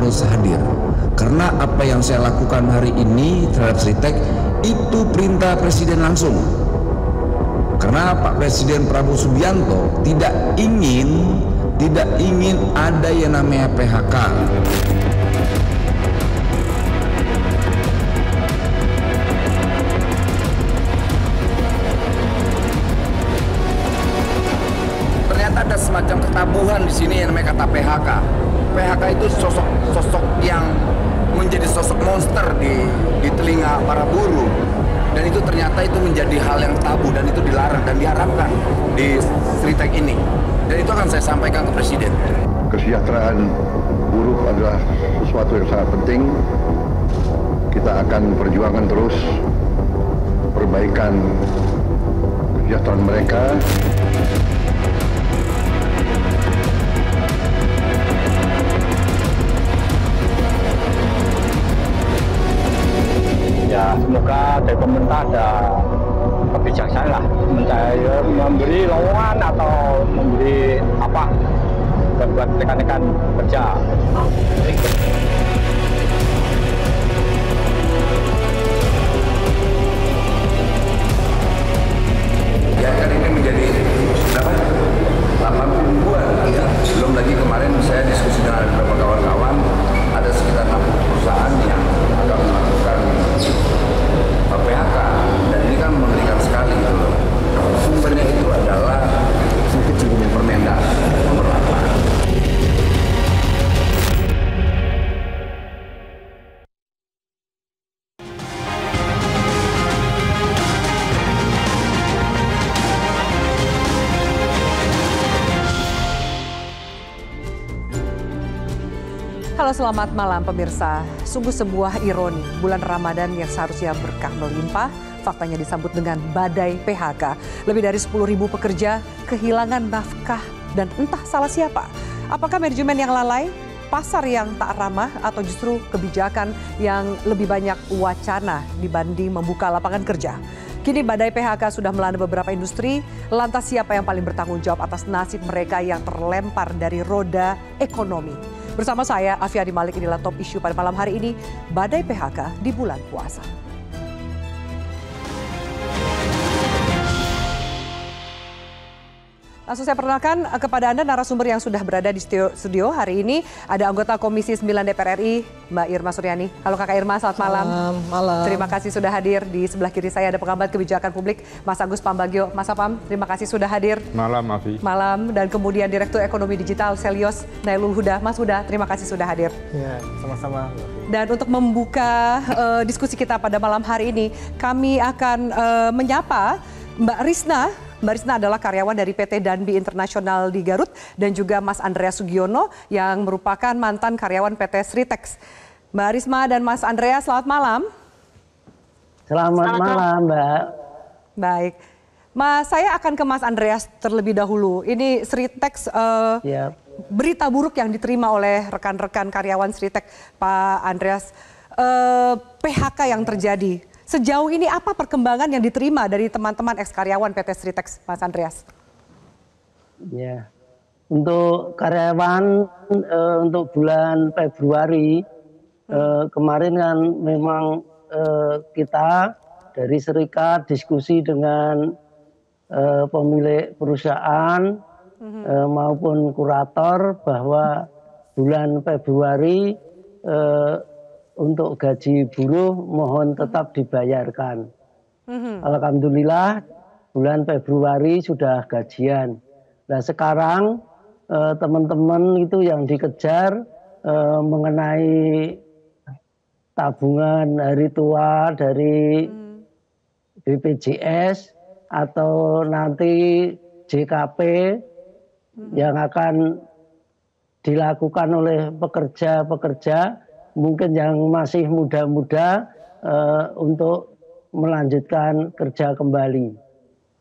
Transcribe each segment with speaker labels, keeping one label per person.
Speaker 1: harus hadir. Karena apa yang saya lakukan hari ini terhadap Sritek itu perintah Presiden langsung. Karena Pak Presiden Prabowo Subianto tidak ingin ada yang namanya PHK. Ternyata ada semacam ketabuhan di sini yang namanya kata PHK. PHK itu sosok yang menjadi sosok monster di telinga para buruh, dan itu ternyata itu menjadi hal yang tabu dan itu dilarang dan diharapkan di Sritek ini, dan itu akan saya sampaikan ke Presiden.
Speaker 2: Kesejahteraan buruh adalah sesuatu yang sangat penting. Kita akan perjuangkan terus perbaikan kesejahteraan mereka.
Speaker 3: Ya, semoga dari pemerintah ada kebijaksanaan lah, memberi lowongan atau memberi apa buat rekan-rekan kerja.
Speaker 1: Ya kan ini menjadi berapa? 80 ribuan. Ya. Belum lagi kemarin saya diskusi dengan beberapa kawan-kawan, ada sekitar 60 perusahaan yang akan melakukan PHK, dan ini kan mengerikan sekali gitu loh. Sumbernya itu adalah Permendak nomor 8.
Speaker 4: Halo, selamat malam pemirsa. Sungguh sebuah ironi, bulan Ramadan yang seharusnya berkah melimpah, faktanya disambut dengan badai PHK. Lebih dari 10.000 pekerja kehilangan nafkah dan entah salah siapa. Apakah manajemen yang lalai, pasar yang tak ramah, atau justru kebijakan yang lebih banyak wacana dibanding membuka lapangan kerja? Kini badai PHK sudah melanda beberapa industri, lantas siapa yang paling bertanggung jawab atas nasib mereka yang terlempar dari roda ekonomi? Bersama saya, Afiani Malik, inilah top isu pada malam hari ini, badai PHK di bulan puasa. Langsung saya perkenalkan kepada Anda narasumber yang sudah berada di studio hari ini. Ada anggota Komisi 9 DPR RI, Mbak Irma Suryani. Halo Kakak Irma, selamat malam.
Speaker 5: Malam.
Speaker 4: Terima kasih sudah hadir. Di sebelah kiri saya ada pengamat kebijakan publik, Mas Agus Pambagio. Mas Apam, terima kasih sudah hadir.
Speaker 6: Malam, Afi.
Speaker 4: Malam. Dan kemudian Direktur Ekonomi Digital Selyos Nailul Huda. Mas Huda, terima kasih sudah hadir.
Speaker 5: Ya, sama-sama.
Speaker 4: Dan untuk membuka diskusi kita pada malam hari ini, kami akan menyapa Mbak Risna. Mbak Risna adalah karyawan dari PT Danbi Internasional di Garut, dan juga Mas Andreas Sugiono yang merupakan mantan karyawan PT Sritex. Mbak Risma dan Mas Andreas, selamat malam.
Speaker 5: Selamat malam, Mbak.
Speaker 4: Baik. Mas, saya akan ke Mas Andreas terlebih dahulu. Ini Sritex, berita buruk yang diterima oleh rekan-rekan karyawan Sritex, Pak Andreas, PHK yang terjadi. Sejauh ini apa perkembangan yang diterima dari teman-teman eks-karyawan PT Sritex, Mas Andreas?
Speaker 5: Ya, untuk karyawan untuk bulan Februari kemarin kan memang kita dari serikat diskusi dengan pemilik perusahaan maupun kurator bahwa bulan Februari untuk gaji buruh mohon tetap dibayarkan. Alhamdulillah bulan Februari sudah gajian. Nah sekarang teman-teman itu yang dikejar mengenai tabungan hari tua dari BPJS atau nanti JKP yang akan dilakukan oleh pekerja-pekerja mungkin yang masih muda-muda untuk melanjutkan kerja kembali.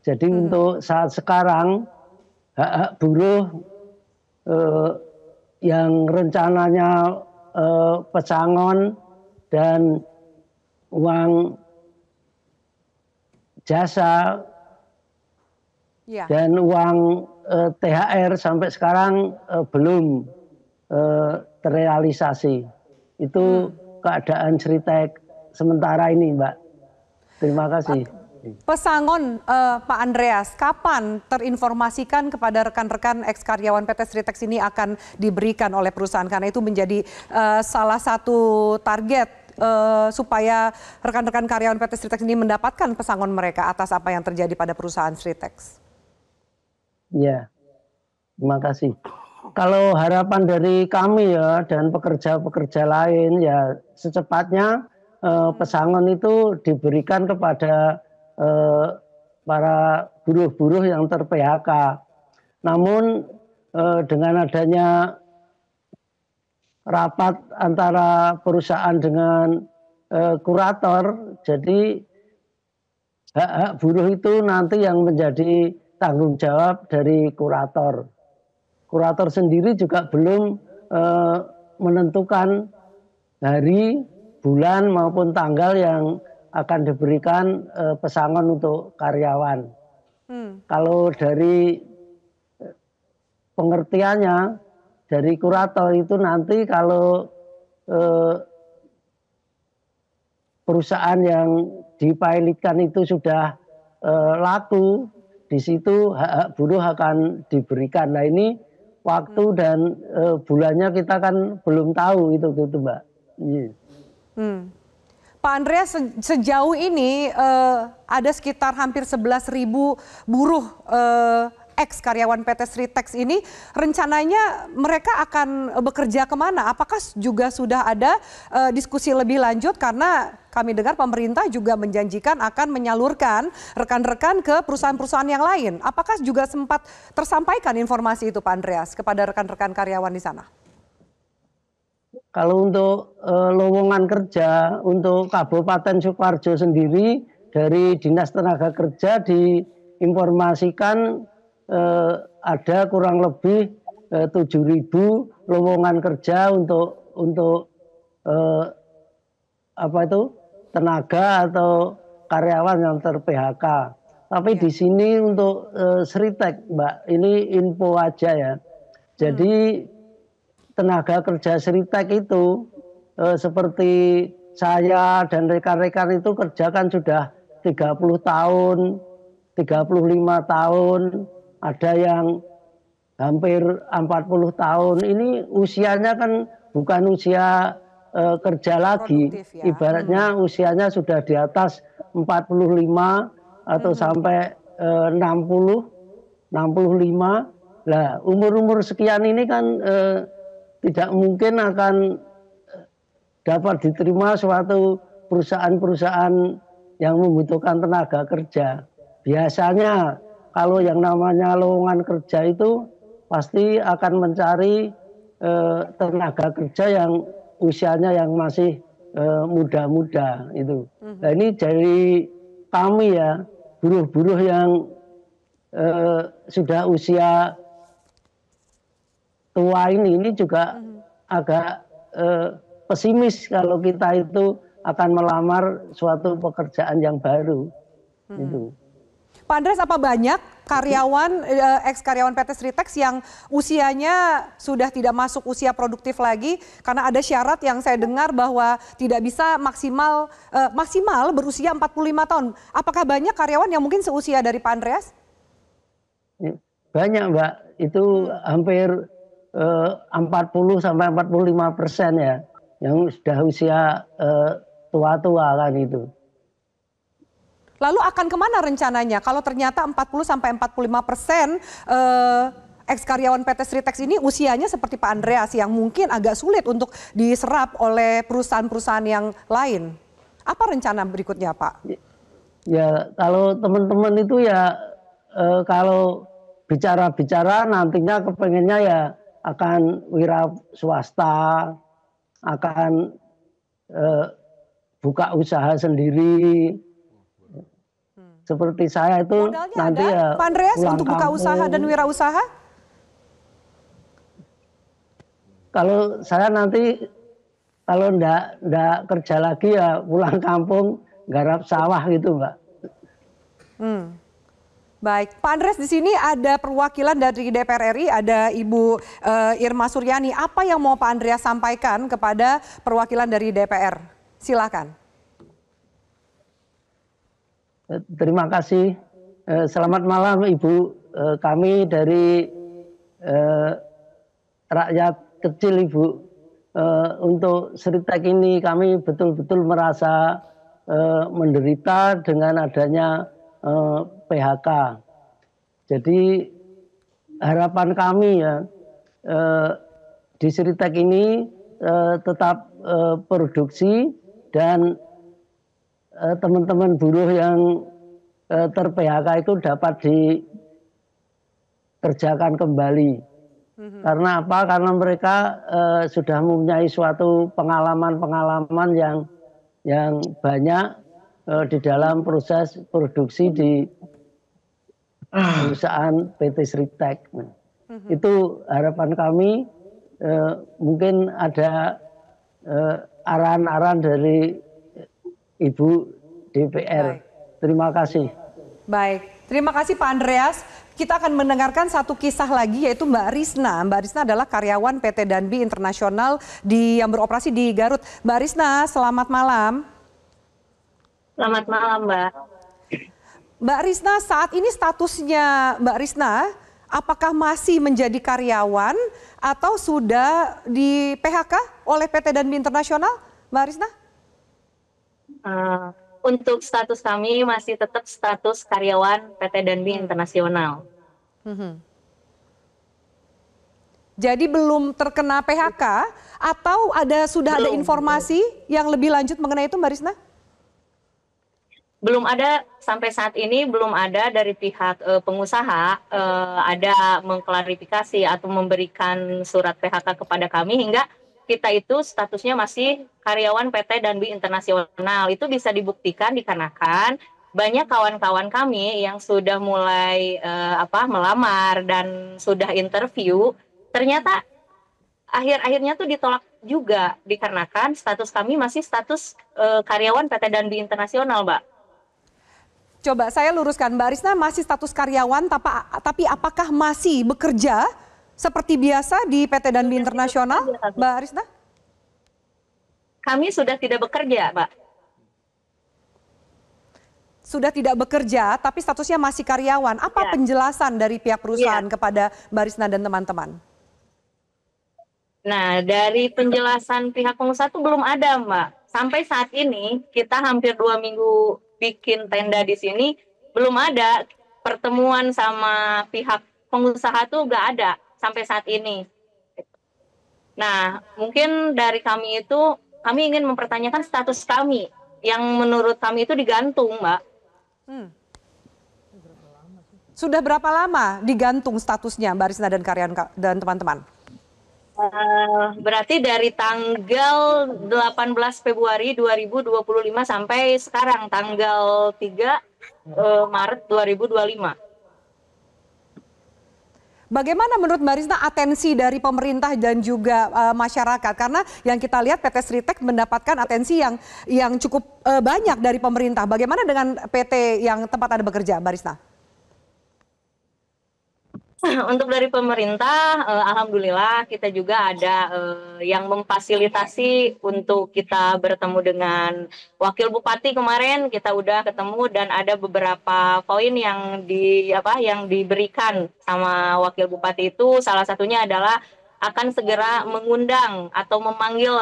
Speaker 5: Jadi untuk saat sekarang hak-hak buruh yang rencananya pesangon dan uang jasa dan uang THR sampai sekarang belum terrealisasi. Itu keadaan Sritek sementara ini, Mbak. Terima kasih.
Speaker 4: Pesangon Pak Andreas, kapan terinformasikan kepada rekan-rekan ex-karyawan PT Sritex ini akan diberikan oleh perusahaan? Karena itu menjadi salah satu target supaya rekan-rekan karyawan PT Sritex ini mendapatkan pesangon mereka atas apa yang terjadi pada perusahaan Sritex.
Speaker 5: Ya, terima kasih. Kalau harapan dari kami ya dan pekerja-pekerja lain ya secepatnya pesangon itu diberikan kepada para buruh-buruh yang ter-PHK. Namun dengan adanya rapat antara perusahaan dengan kurator, jadi hak-hak buruh itu nanti yang menjadi tanggung jawab dari kurator. Kurator sendiri juga belum menentukan hari, bulan maupun tanggal yang akan diberikan pesangon untuk karyawan. Kalau dari pengertiannya dari kurator itu nanti kalau perusahaan yang dipilotkan itu sudah laku, di situ hak-hak buruh akan diberikan. Nah ini waktu dan bulannya kita kan belum tahu itu gitu, Mbak.
Speaker 4: Pak Andreas, sejauh ini ada sekitar hampir 11.000 buruh ex-karyawan PT Sritex ini, rencananya mereka akan bekerja kemana? Apakah juga sudah ada diskusi lebih lanjut? Karena kami dengar pemerintah juga menjanjikan akan menyalurkan rekan-rekan ke perusahaan-perusahaan yang lain. Apakah juga sempat tersampaikan informasi itu Pak Andreas kepada rekan-rekan karyawan di sana?
Speaker 5: Kalau untuk lowongan kerja untuk Kabupaten Sukoharjo sendiri dari Dinas Tenaga Kerja diinformasikan ada kurang lebih 7.000 lowongan kerja untuk tenaga atau karyawan yang ter-PHK. Tapi di sini untuk Sritex, Mbak, ini info aja ya. Jadi tenaga kerja Sritex itu seperti saya dan rekan-rekan itu kerja kan sudah 30 tahun, 35 tahun, ada yang hampir 40 tahun. Ini usianya kan bukan usia kerja lagi,
Speaker 4: ya.
Speaker 5: Ibaratnya usianya sudah di atas 45 atau sampai 60, 65. Lah umur-umur sekian ini kan tidak mungkin akan dapat diterima suatu perusahaan-perusahaan yang membutuhkan tenaga kerja. Biasanya kalau yang namanya lowongan kerja itu pasti akan mencari tenaga kerja yang usianya yang masih muda-muda itu. Nah ini dari kami ya, buruh-buruh yang sudah usia tua ini juga agak pesimis kalau kita itu akan melamar suatu pekerjaan yang baru. Itu.
Speaker 4: Pak Andreas, apa banyak karyawan ex-karyawan PT Sritex yang usianya sudah tidak masuk usia produktif lagi karena ada syarat yang saya dengar bahwa tidak bisa maksimal berusia 45 tahun. Apakah banyak karyawan yang mungkin seusia dari Pak Andreas?
Speaker 5: Banyak, Mbak. Itu hampir 40 sampai 45% ya, yang sudah usia tua-tua kan itu.
Speaker 4: Lalu akan kemana rencananya? Kalau ternyata 40 sampai 45% ex-karyawan PT Sritex ini usianya seperti Pak Andreas yang mungkin agak sulit untuk diserap oleh perusahaan-perusahaan yang lain. Apa rencana berikutnya, Pak?
Speaker 5: Ya, kalau teman-teman itu ya kalau bicara-bicara nantinya kepengennya ya akan wira swasta, akan buka usaha sendiri. Seperti saya itu
Speaker 4: modalnya
Speaker 5: nanti
Speaker 4: ada,
Speaker 5: ya
Speaker 4: Pak Andreas, untuk buka usaha dan wirausaha?
Speaker 5: Kalau saya nanti kalau enggak kerja lagi ya pulang kampung garap sawah gitu, Mbak.
Speaker 4: Baik, Pak Andreas, di sini ada perwakilan dari DPR RI, ada Ibu Irma Suryani. Apa yang mau Pak Andreas sampaikan kepada perwakilan dari DPR? Silakan.
Speaker 5: Terima kasih. Selamat malam Ibu. Kami dari rakyat kecil Ibu. Untuk Sritek ini kami betul-betul merasa menderita dengan adanya PHK. Jadi harapan kami ya di Sritek ini tetap produksi dan teman-teman buruh yang ter-PHK itu dapat dikerjakan kembali. Karena apa? Karena mereka sudah mempunyai suatu pengalaman-pengalaman yang banyak di dalam proses produksi di perusahaan PT Sritek. Itu harapan kami. Mungkin ada arahan-arahan dari Ibu DPR. Terima kasih.
Speaker 4: Baik, terima kasih Pak Andreas. Kita akan mendengarkan satu kisah lagi, yaitu Mbak Risna. Mbak Risna adalah karyawan PT Danbi Internasional yang beroperasi di Garut. Mbak Risna, selamat malam.
Speaker 6: Selamat malam, Mbak.
Speaker 4: Mbak Risna, saat ini statusnya Mbak Risna, apakah masih menjadi karyawan atau sudah di PHK oleh PT Danbi Internasional, Mbak Risna?
Speaker 6: Untuk status kami masih tetap status karyawan PT Danbi Internasional.
Speaker 4: Jadi belum terkena PHK atau sudah ada informasi yang lebih lanjut mengenai itu, Mbak Risna?
Speaker 6: Belum ada, sampai saat ini belum ada dari pihak pengusaha ada mengklarifikasi atau memberikan surat PHK kepada kami, hingga kita itu statusnya masih karyawan PT Danbi Internasional. Itu bisa dibuktikan dikarenakan banyak kawan-kawan kami yang sudah mulai melamar dan sudah interview, ternyata akhir-akhirnya tuh ditolak juga dikarenakan status kami masih status karyawan PT Danbi Internasional, Mbak.
Speaker 4: Coba saya luruskan, Mbak Risna masih status karyawan, tapi apakah masih bekerja seperti biasa di PT Danbi Internasional, Mbak Risna?
Speaker 6: Kami sudah tidak bekerja, Mbak.
Speaker 4: Sudah tidak bekerja, tapi statusnya masih karyawan. Apa penjelasan dari pihak perusahaan kepada Mbak Risna dan teman-teman?
Speaker 6: Nah, dari penjelasan pihak pengusaha itu belum ada, Mbak. Sampai saat ini, kita hampir 2 minggu bikin tenda di sini, belum ada pertemuan sama pihak pengusaha tuh nggak ada sampai saat ini. Nah, mungkin dari kami itu, kami ingin mempertanyakan status kami, yang menurut kami itu digantung, Mbak.
Speaker 4: Sudah berapa lama digantung statusnya Mbak Risna dan karyawan dan teman-teman?
Speaker 6: Berarti dari tanggal 18 Februari 2025 sampai sekarang tanggal 3 Maret 2025.
Speaker 4: Bagaimana menurut Mbak Risna atensi dari pemerintah dan juga masyarakat? Karena yang kita lihat PT Sritek mendapatkan atensi yang cukup banyak dari pemerintah. Bagaimana dengan PT yang tempat Anda bekerja, Mbak Risna?
Speaker 6: Untuk dari pemerintah, alhamdulillah kita juga ada yang memfasilitasi untuk kita bertemu dengan Wakil Bupati kemarin, kita udah ketemu dan ada beberapa poin yang diberikan sama Wakil Bupati itu, salah satunya adalah akan segera mengundang atau memanggil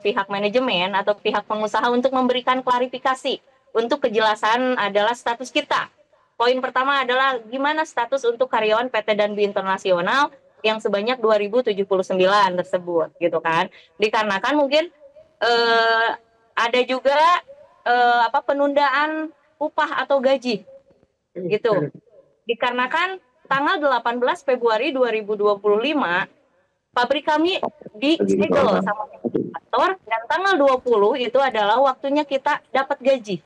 Speaker 6: pihak manajemen atau pihak pengusaha untuk memberikan klarifikasi untuk kejelasan adalah status kita. Poin pertama adalah gimana status untuk karyawan PT Danbi Internasional yang sebanyak 2079 tersebut, gitu kan? Dikarenakan mungkin ada juga penundaan upah atau gaji, gitu. Dikarenakan tanggal 18 Februari 2025 pabrik kami disegel sama kantor dan tanggal 20 itu adalah waktunya kita dapat gaji.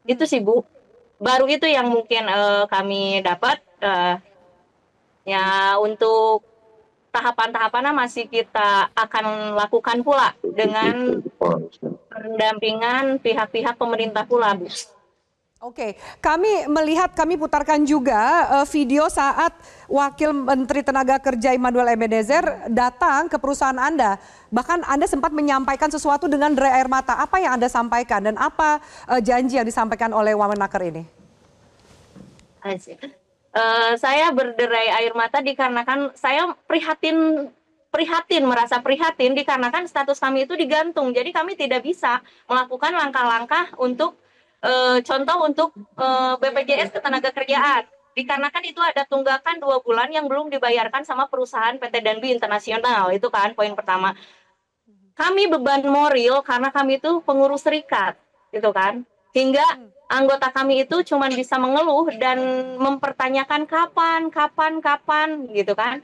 Speaker 6: Itu sih, Bu. Baru itu yang mungkin kami dapat, ya untuk tahapan-tahapannya masih kita akan lakukan pula dengan pendampingan pihak-pihak pemerintah pula, Bu.
Speaker 4: Oke, kami putarkan juga video saat Wakil Menteri Tenaga Kerja Immanuel Ebenezer datang ke perusahaan Anda. Bahkan Anda sempat menyampaikan sesuatu dengan derai air mata. Apa yang Anda sampaikan dan apa janji yang disampaikan oleh Wamenaker ini?
Speaker 6: Saya berderai air mata dikarenakan saya merasa prihatin dikarenakan status kami itu digantung. Jadi kami tidak bisa melakukan langkah-langkah untuk contoh untuk BPJS Ketenagakerjaan, dikarenakan itu ada tunggakan 2 bulan yang belum dibayarkan sama perusahaan PT Danbi Internasional, itu kan poin pertama. Kami beban moral karena kami itu pengurus serikat, gitu kan, hingga anggota kami itu cuma bisa mengeluh dan mempertanyakan kapan, gitu kan.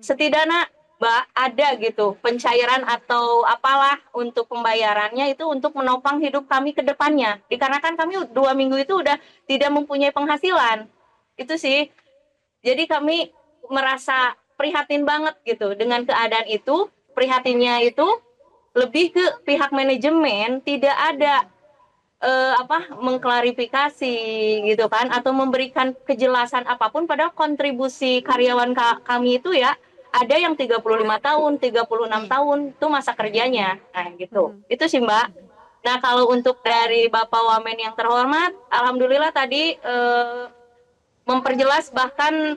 Speaker 6: Setidaknya Mbak, ada gitu pencairan atau apalah untuk pembayarannya itu untuk menopang hidup kami ke depannya. Dikarenakan kami 2 minggu itu udah tidak mempunyai penghasilan. Itu sih. Jadi kami merasa prihatin banget gitu dengan keadaan itu. Prihatinnya itu lebih ke pihak manajemen tidak ada mengklarifikasi gitu kan atau memberikan kejelasan apapun, padahal kontribusi karyawan kami itu ya ada yang 35 tahun, 36 tahun, itu masa kerjanya. Nah, gitu. Itu sih, Mbak. Nah, kalau untuk dari Bapak Wamen yang terhormat, alhamdulillah tadi memperjelas bahkan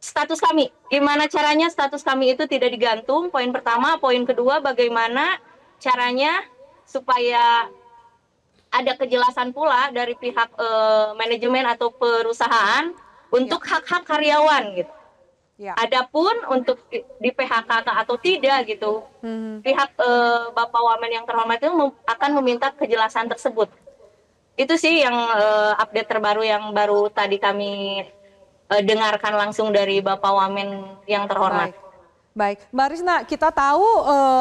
Speaker 6: status kami. Gimana caranya status kami itu tidak digantung, poin pertama. Poin kedua, bagaimana caranya supaya ada kejelasan pula dari pihak manajemen atau perusahaan untuk hak-hak karyawan, gitu. Ya. Adapun untuk di PHK atau tidak gitu, pihak Bapak Wamen yang terhormat itu akan meminta kejelasan tersebut. Itu sih yang update terbaru yang baru tadi kami dengarkan langsung dari Bapak Wamen yang terhormat.
Speaker 4: Baik, Mbak Risna, kita tahu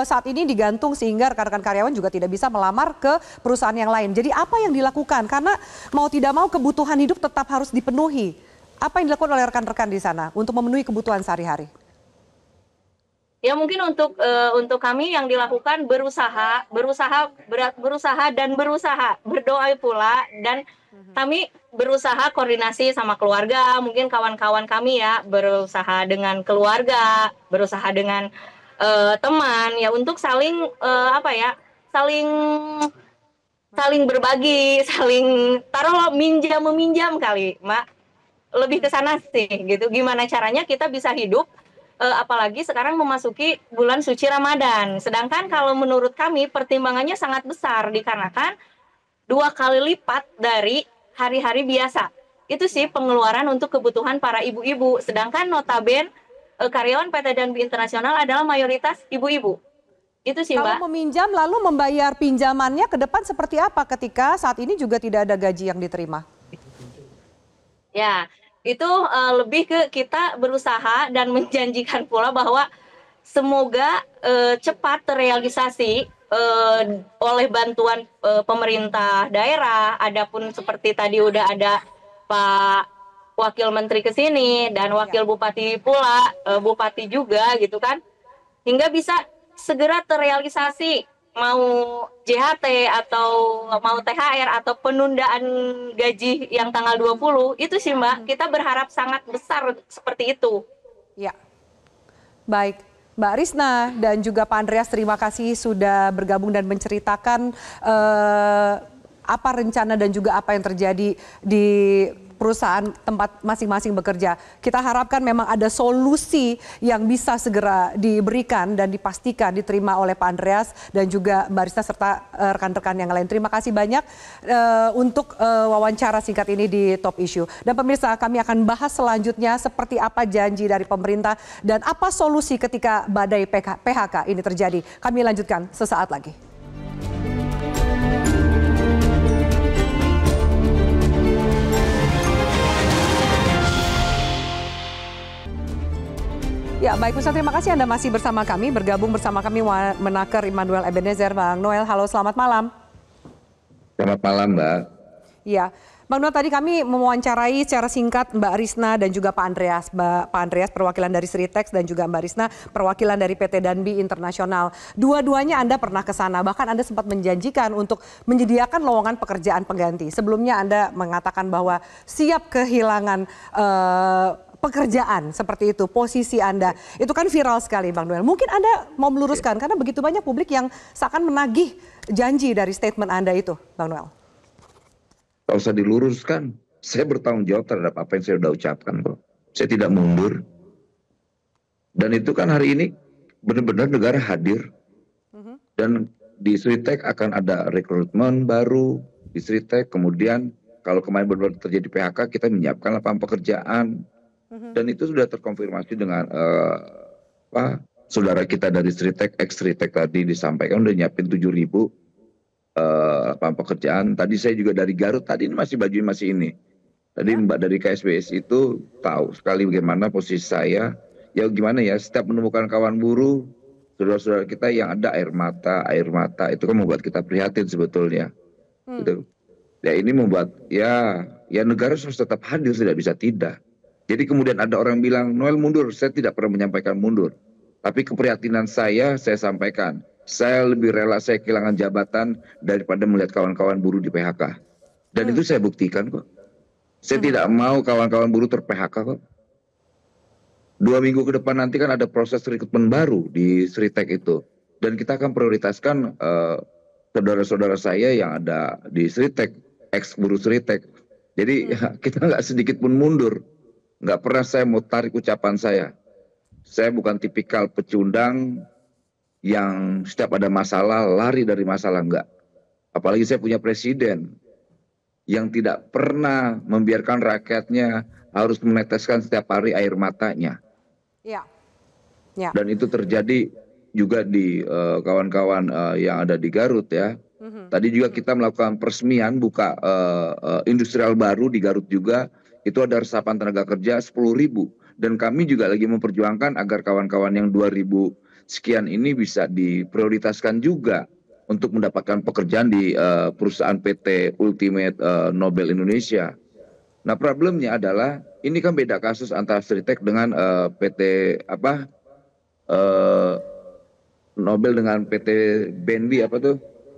Speaker 4: saat ini digantung sehingga rekan-rekan karyawan juga tidak bisa melamar ke perusahaan yang lain. Jadi apa yang dilakukan? Karena mau tidak mau kebutuhan hidup tetap harus dipenuhi. Apa yang dilakukan oleh rekan-rekan di sana untuk memenuhi kebutuhan sehari-hari?
Speaker 6: Ya mungkin untuk kami yang dilakukan berusaha, berdoa pula, dan kami berusaha koordinasi sama keluarga, mungkin kawan-kawan kami ya berusaha dengan keluarga, berusaha dengan teman ya untuk saling saling berbagi, saling taruh meminjam kali, Mbak. Lebih ke sana sih gitu. Gimana caranya kita bisa hidup apalagi sekarang memasuki bulan suci Ramadan. Sedangkan kalau menurut kami pertimbangannya sangat besar dikarenakan 2 kali lipat dari hari-hari biasa. Itu sih pengeluaran untuk kebutuhan para ibu-ibu. Sedangkan notabene karyawan PT Danbi Internasional adalah mayoritas ibu-ibu. Itu sih, Mbak.
Speaker 4: Kalau meminjam lalu membayar pinjamannya ke depan seperti apa ketika saat ini juga tidak ada gaji yang diterima?
Speaker 6: Ya, itu lebih ke kita berusaha dan menjanjikan pula bahwa semoga cepat terrealisasi oleh bantuan pemerintah daerah. Adapun seperti tadi udah ada Pak Wakil Menteri ke sini dan Wakil Bupati pula, Bupati juga gitu kan. Hingga bisa segera terrealisasi mau JHT atau mau THR atau penundaan gaji yang tanggal 20 itu sih Mbak, kita berharap sangat besar seperti itu.
Speaker 4: Ya, baik Mbak Risna dan juga Pak Andreas, terima kasih sudah bergabung dan menceritakan apa rencana dan juga apa yang terjadi di perusahaan tempat masing-masing bekerja. Kita harapkan memang ada solusi yang bisa segera diberikan dan dipastikan diterima oleh Pak Andreas dan juga Mbak Risna serta rekan-rekan yang lain. Terima kasih banyak untuk wawancara singkat ini di Top Issue. Dan pemirsa, kami akan bahas selanjutnya seperti apa janji dari pemerintah dan apa solusi ketika badai PHK ini terjadi. Kami lanjutkan sesaat lagi. Ya, baik Ustaz, terima kasih Anda masih bersama kami, bergabung bersama kami Wamenaker Immanuel Ebenezer. Bang Noel, halo, selamat malam.
Speaker 7: Selamat malam, Mbak.
Speaker 4: Ya, Bang Noel, tadi kami mewawancarai secara singkat Mbak Risna dan juga Pak Andreas. Pak Andreas perwakilan dari Sritex dan juga Mbak Risna perwakilan dari PT Danbi Internasional. Dua-duanya Anda pernah ke sana, bahkan Anda sempat menjanjikan untuk menyediakan lowongan pekerjaan pengganti. Sebelumnya Anda mengatakan bahwa siap kehilangan pekerjaan seperti itu, posisi Anda. Itu kan viral sekali Bang Noel. Mungkin Anda mau meluruskan karena begitu banyak publik yang seakan menagih janji dari statement Anda itu, Bang Noel.
Speaker 1: Kalau usah diluruskan, saya bertanggung jawab terhadap apa yang saya sudah ucapkan kok. Saya tidak mundur. Dan itu kan hari ini benar-benar negara hadir. Dan di Sritex akan ada rekrutmen baru di Sritex. Kemudian kalau kemarin benar-benar terjadi PHK, kita menyiapkan lapangan pekerjaan. Dan itu sudah terkonfirmasi dengan saudara kita dari Sritex, ex-Sritex tadi disampaikan udah nyiapin 7.000 lapangan pekerjaan. Tadi saya juga dari Garut, tadi ini masih baju masih ini. Tadi Mbak dari KSBS itu tahu sekali bagaimana posisi saya. Ya gimana ya, setiap menemukan kawan buruh, saudara-saudara kita yang ada air mata itu kan membuat kita prihatin sebetulnya. Gitu. Ya ini membuat ya negara harus tetap hadir, tidak bisa tidak. Jadi kemudian ada orang bilang Noel mundur, saya tidak pernah menyampaikan mundur. Tapi keprihatinan saya sampaikan. Saya lebih rela saya kehilangan jabatan daripada melihat kawan-kawan buruh di PHK. Dan itu saya buktikan kok. Saya tidak mau kawan-kawan buruh ter-PHK kok. 2 minggu ke depan nanti kan ada proses rekrutmen baru di Sritex itu. Dan kita akan prioritaskan saudara-saudara saya yang ada di Sritex, ex-buruh Sritex. Jadi kita nggak sedikit pun mundur. Nggak pernah saya mau tarik ucapan saya. Saya bukan tipikal pecundang yang setiap ada masalah lari dari masalah, enggak. Apalagi saya punya presiden yang tidak pernah membiarkan rakyatnya harus meneteskan setiap hari air matanya.
Speaker 4: Ya.
Speaker 1: Dan itu terjadi juga di kawan-kawan yang ada di Garut ya. Tadi juga kita melakukan peresmian buka industrial baru di Garut juga. Itu ada resapan tenaga kerja 10.000. Dan kami juga lagi memperjuangkan agar kawan-kawan yang 2.000 sekian ini bisa diprioritaskan juga untuk mendapatkan pekerjaan di perusahaan PT Ultimate Nobel Indonesia. Nah problemnya adalah ini kan beda kasus antara Sritex dengan PT Nobel dengan PT Danbi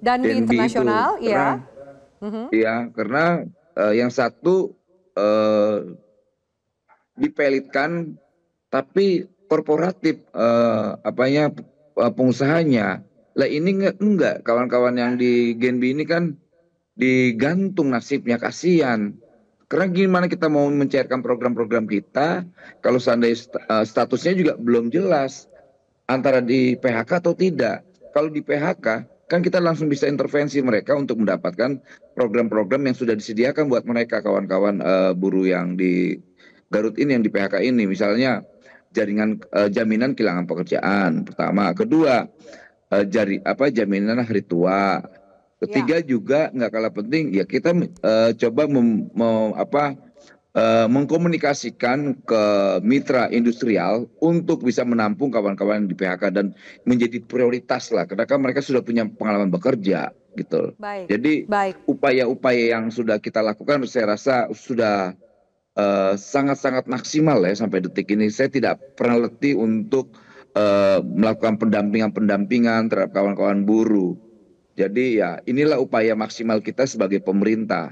Speaker 4: Danbi Internasional,
Speaker 1: ya. Iya, karena yang satu dipelitkan tapi korporatif pengusahanya. Lah ini enggak kawan-kawan yang di Genbi ini kan digantung nasibnya, kasihan. Karena gimana kita mau mencairkan program-program kita kalau seandainya statusnya juga belum jelas antara di PHK atau tidak. Kalau di PHK kan kita langsung bisa intervensi mereka untuk mendapatkan program-program yang sudah disediakan buat mereka kawan-kawan buruh yang di Garut ini, yang di PHK ini. Misalnya jaringan jaminan kehilangan pekerjaan pertama, kedua jaminan hari tua, ketiga juga nggak kalah penting ya kita coba mengkomunikasikan ke mitra industrial untuk bisa menampung kawan-kawan di PHK dan menjadi prioritas lah karena kan mereka sudah punya pengalaman bekerja gitu. Jadi upaya-upaya yang sudah kita lakukan saya rasa sudah sangat-sangat maksimal ya sampai detik ini. Saya tidak pernah letih untuk melakukan pendampingan terhadap kawan-kawan buruh. Jadi ya inilah upaya maksimal kita sebagai pemerintah.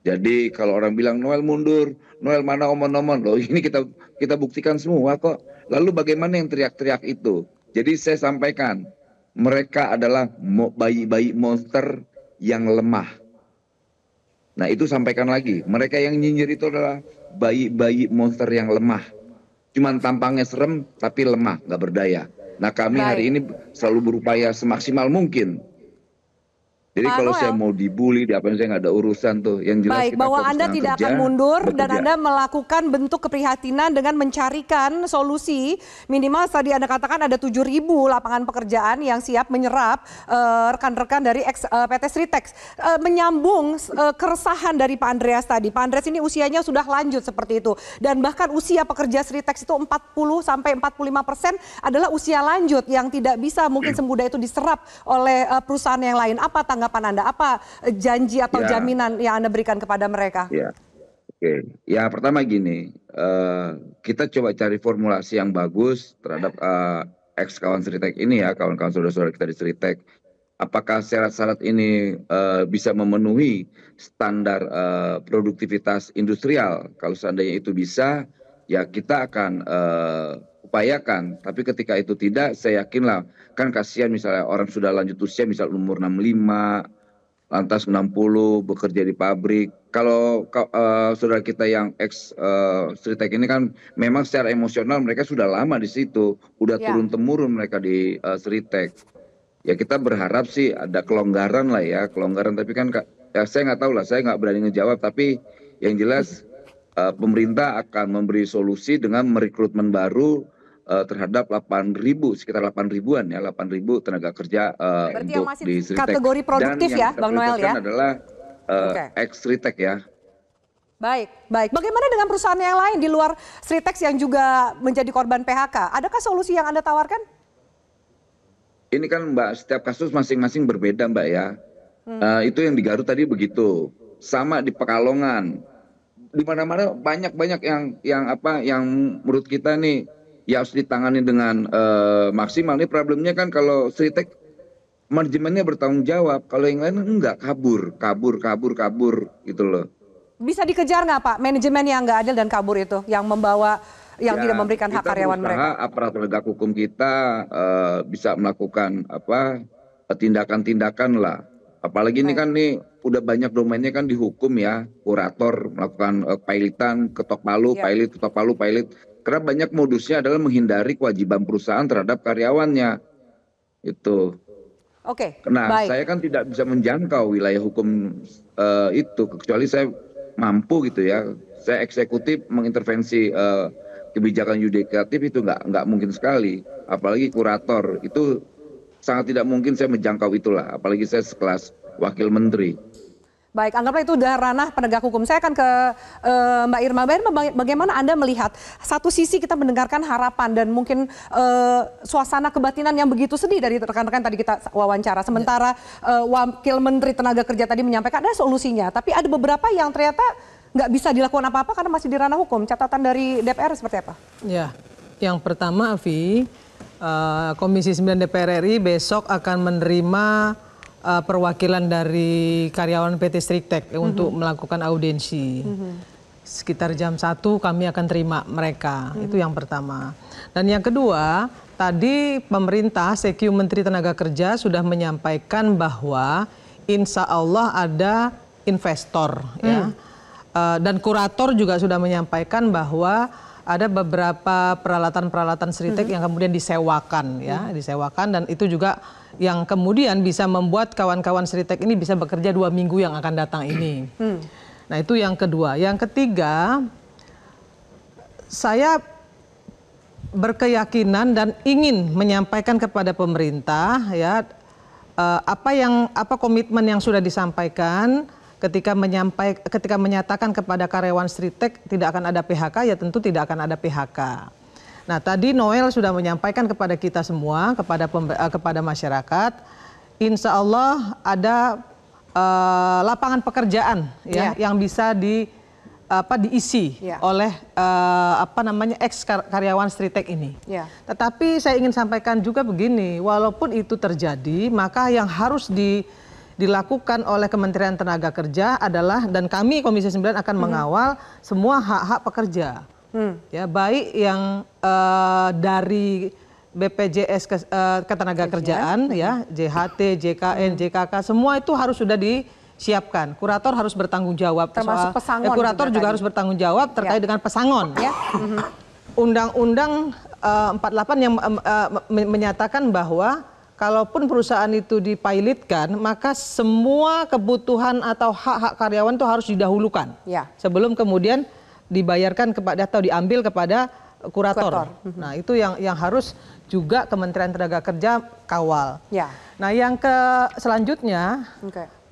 Speaker 1: Jadi kalau orang bilang Noel mundur, Noel mana omon-omon, loh ini kita buktikan semua kok. Lalu bagaimana yang teriak-teriak itu? Jadi saya sampaikan mereka adalah bayi-bayi monster yang lemah. Nah itu sampaikan lagi, mereka yang nyinyir itu adalah bayi-bayi monster yang lemah. Cuman tampangnya serem tapi lemah, nggak berdaya. Nah kami hari ini selalu berupaya semaksimal mungkin. Jadi kalau saya mau dibully, di apa saya nggak ada urusan tuh. Yang jelas
Speaker 4: baik, bahwa Anda tidak akan mundur dan Anda melakukan bentuk keprihatinan dengan mencarikan solusi minimal tadi Anda katakan ada 7.000 lapangan pekerjaan yang siap menyerap rekan-rekan dari PT Sritex. Menyambung keresahan dari Pak Andreas tadi. Pak Andreas ini usianya sudah lanjut seperti itu dan bahkan usia pekerja Sritex itu 40-45% adalah usia lanjut yang tidak bisa mungkin semudah itu diserap oleh perusahaan yang lain. Apa tanggapan tanggapan Anda? Apa janji atau jaminan yang Anda berikan kepada mereka?
Speaker 1: Ya, oke. Ya pertama gini, kita coba cari formulasi yang bagus terhadap ex kawan Sritek ini ya, kawan-kawan saudara-saudara kita di Sritek. Apakah syarat-syarat ini bisa memenuhi standar produktivitas industrial? Kalau seandainya itu bisa, ya kita akan upayakan. Tapi ketika itu tidak, saya yakinlah, kan kasihan misalnya orang sudah lanjut usia, misal umur 65, lantas 60, bekerja di pabrik. Kalau saudara kita yang ex Sritek ini kan memang secara emosional mereka sudah lama di situ, udah turun-temurun mereka di Sritek. Ya kita berharap sih ada kelonggaran lah ya, kelonggaran. Tapi kan ya saya nggak tahu lah, saya nggak berani ngejawab. Tapi yang jelas pemerintah akan memberi solusi dengan merekrutmen baru terhadap 8.000, sekitar 8.000-an ya, 8.000 tenaga kerja untuk di Sritek.
Speaker 4: Kategori produktif ya, Bang Noel ya?
Speaker 1: Adalah ex Sritek ya.
Speaker 4: Baik, baik. Bagaimana dengan perusahaan yang lain di luar Sritek yang juga menjadi korban PHK? Adakah solusi yang Anda tawarkan?
Speaker 1: Ini kan Mbak, setiap kasus masing-masing berbeda Mbak ya. Itu yang di Garut tadi begitu. Sama di Pekalongan. Di mana-mana banyak-banyak yang menurut kita nih ya harus ditangani dengan maksimal. Ini problemnya kan kalau Sritek manajemennya bertanggung jawab. Kalau yang lain enggak, kabur gitu loh. Bisa
Speaker 4: dikejar nggak Pak manajemen yang nggak adil dan kabur itu yang membawa yang tidak memberikan hak karyawan mereka?
Speaker 1: Aparat penegak hukum kita bisa melakukan tindakan-tindakan lah. Apalagi ini kan nih udah banyak domainnya kan dihukum ya, kurator melakukan pilotan, ketok palu, pilot, ketok palu, pilot. Karena banyak modusnya adalah menghindari kewajiban perusahaan terhadap karyawannya. Itu.
Speaker 4: Oke.
Speaker 1: Nah, saya kan tidak bisa menjangkau wilayah hukum itu kecuali saya mampu gitu ya. Saya eksekutif mengintervensi kebijakan yudikatif itu nggak mungkin sekali. Apalagi kurator itu sangat tidak mungkin saya menjangkau itulah. Apalagi saya sekelas wakil menteri.
Speaker 4: Baik, anggaplah itu udah ranah penegak hukum. Saya akan ke Mbak Irma. Mbak Irma, bagaimana Anda melihat satu sisi kita mendengarkan harapan dan mungkin suasana kebatinan yang begitu sedih dari rekan-rekan tadi kita wawancara. Sementara wakil menteri tenaga kerja tadi menyampaikan ada solusinya. Tapi ada beberapa yang ternyata nggak bisa dilakukan apa-apa karena masih di ranah hukum. Catatan dari DPR seperti apa?
Speaker 7: Ya, yang pertama Avi, Komisi 9 DPR RI besok akan menerima perwakilan dari karyawan PT Sritek untuk melakukan audiensi. Sekitar jam 1 kami akan terima mereka, itu yang pertama. Dan yang kedua, tadi pemerintah, CQ Menteri Tenaga Kerja sudah menyampaikan bahwa insya Allah ada investor ya. Dan kurator juga sudah menyampaikan bahwa ada beberapa peralatan-peralatan Sritek yang kemudian disewakan ya, disewakan, dan itu juga yang kemudian bisa membuat kawan-kawan Sritek ini bisa bekerja 2 minggu yang akan datang ini. Nah, itu yang kedua. Yang ketiga, saya berkeyakinan dan ingin menyampaikan kepada pemerintah ya apa komitmen yang sudah disampaikan ketika menyatakan kepada karyawan Sritek tidak akan ada PHK, ya tentu tidak akan ada PHK. Nah, tadi Noel sudah menyampaikan kepada kita semua, kepada masyarakat, insya Allah ada lapangan pekerjaan ya yang bisa diisi oleh ex karyawan Sritek ini. Tetapi saya ingin sampaikan juga begini, walaupun itu terjadi, maka yang harus dilakukan oleh Kementerian Tenaga Kerja adalah, dan kami Komisi 9 akan mengawal semua hak-hak pekerja. Ya, baik yang dari BPJS Ketenagakerjaan ya, JHT, JKN, JKK, semua itu harus sudah disiapkan. Kurator harus bertanggung jawab.
Speaker 4: Termasuk pesangon.
Speaker 7: Kurator juga harus bertanggung jawab terkait dengan pesangon. Undang-Undang 48 yang menyatakan bahwa kalaupun perusahaan itu dipilotkan, maka semua kebutuhan atau hak-hak karyawan itu harus didahulukan sebelum kemudian dibayarkan kepada atau diambil kepada kurator. Nah, itu yang harus juga Kementerian Tenaga Kerja kawal. Nah, yang selanjutnya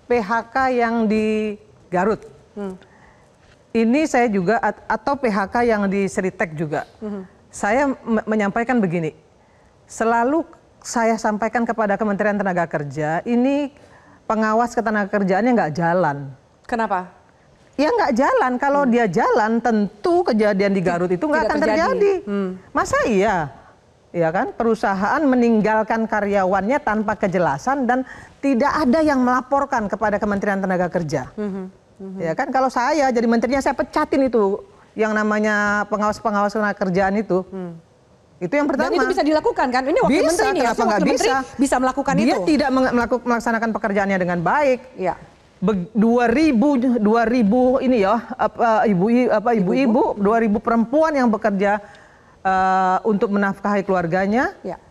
Speaker 7: PHK yang di Garut. Ini saya juga, atau PHK yang di Sritek juga. Saya menyampaikan begini, selalu saya sampaikan kepada Kementerian Tenaga Kerja, ini pengawas ketenagakerjaannya nggak jalan.
Speaker 4: Kenapa?
Speaker 7: Ya nggak jalan. Kalau dia jalan, tentu kejadian di Garut itu nggak akan terjadi. Masa iya? Ya kan, perusahaan meninggalkan karyawannya tanpa kejelasan dan tidak ada yang melaporkan kepada Kementerian Tenaga Kerja. Ya kan, kalau saya jadi menterinya saya pecatin itu yang namanya pengawas-pengawas tenaga kerjaan itu. Itu yang pertama.
Speaker 4: Dan itu bisa dilakukan kan? Ini wakil menteri ini,
Speaker 7: kenapa nggak bisa?
Speaker 4: Bisa melakukan
Speaker 7: dia
Speaker 4: itu.
Speaker 7: Dia tidak melaksanakan pekerjaannya dengan baik.
Speaker 4: Ya.
Speaker 7: 2000 ini ya, ibu-ibu, 2000 perempuan yang bekerja untuk menafkahi keluarganya,
Speaker 4: ya.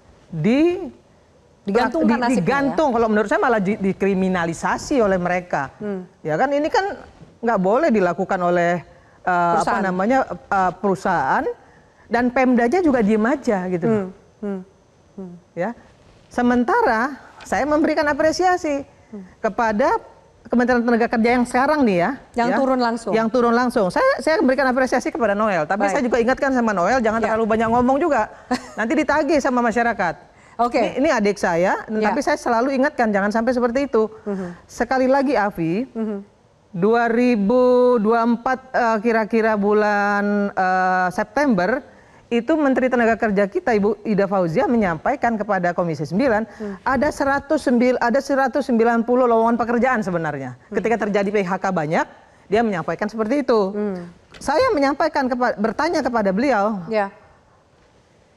Speaker 7: digantung. Kalau menurut saya malah dikriminalisasi oleh mereka. Ya kan, ini kan nggak boleh dilakukan oleh perusahaan. Dan Pemdanya juga diem aja gitu. Ya. Sementara saya memberikan apresiasi kepada Kementerian Tenaga Kerja yang sekarang nih ya.
Speaker 4: Yang turun langsung.
Speaker 7: Yang turun langsung. Saya memberikan apresiasi kepada Noel. Tapi saya juga ingatkan sama Noel, jangan terlalu banyak ngomong juga. Nanti ditagih sama masyarakat.
Speaker 4: Oke.
Speaker 7: Ini adik saya, tapi saya selalu ingatkan jangan sampai seperti itu. Sekali lagi Afi, 2024 kira-kira bulan September, itu Menteri Tenaga Kerja kita Ibu Ida Fauzia menyampaikan kepada Komisi 9 ada 190 lowongan pekerjaan sebenarnya. Ketika terjadi PHK banyak, dia menyampaikan seperti itu. Saya menyampaikan bertanya kepada beliau,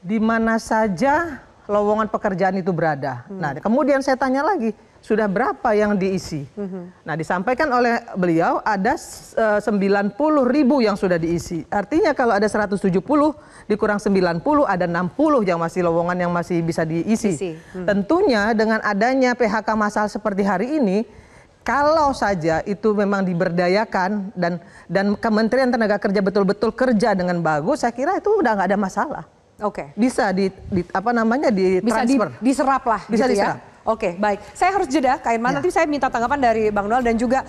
Speaker 7: di mana saja lowongan pekerjaan itu berada. Nah, kemudian saya tanya lagi, sudah berapa yang diisi? Nah, disampaikan oleh beliau ada 90.000 yang sudah diisi. Artinya kalau ada 170 dikurang 90 ada 60 yang masih lowongan yang masih bisa diisi. Tentunya dengan adanya PHK massal seperti hari ini, kalau saja itu memang diberdayakan dan Kementerian Tenaga Kerja betul-betul kerja dengan bagus, saya kira itu udah nggak ada masalah.
Speaker 4: Oke.
Speaker 7: Bisa ditransfer.
Speaker 4: Diserap lah.
Speaker 7: Bisa
Speaker 4: gitu
Speaker 7: diserap.
Speaker 4: Ya? Oke, baik. Saya harus jeda, Kak Irman. Nanti saya minta tanggapan dari Bang Noel dan juga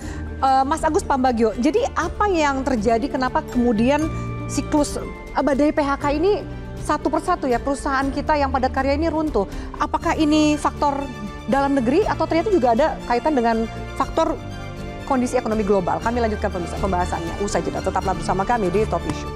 Speaker 4: Mas Agus Pambagio. Jadi apa yang terjadi, kenapa kemudian siklus badai PHK ini satu persatu ya perusahaan kita yang padat karya ini runtuh? Apakah ini faktor dalam negeri atau ternyata juga ada kaitan dengan faktor kondisi ekonomi global? Kami lanjutkan pembahasannya usai jeda. Tetaplah bersama kami di Top Issue.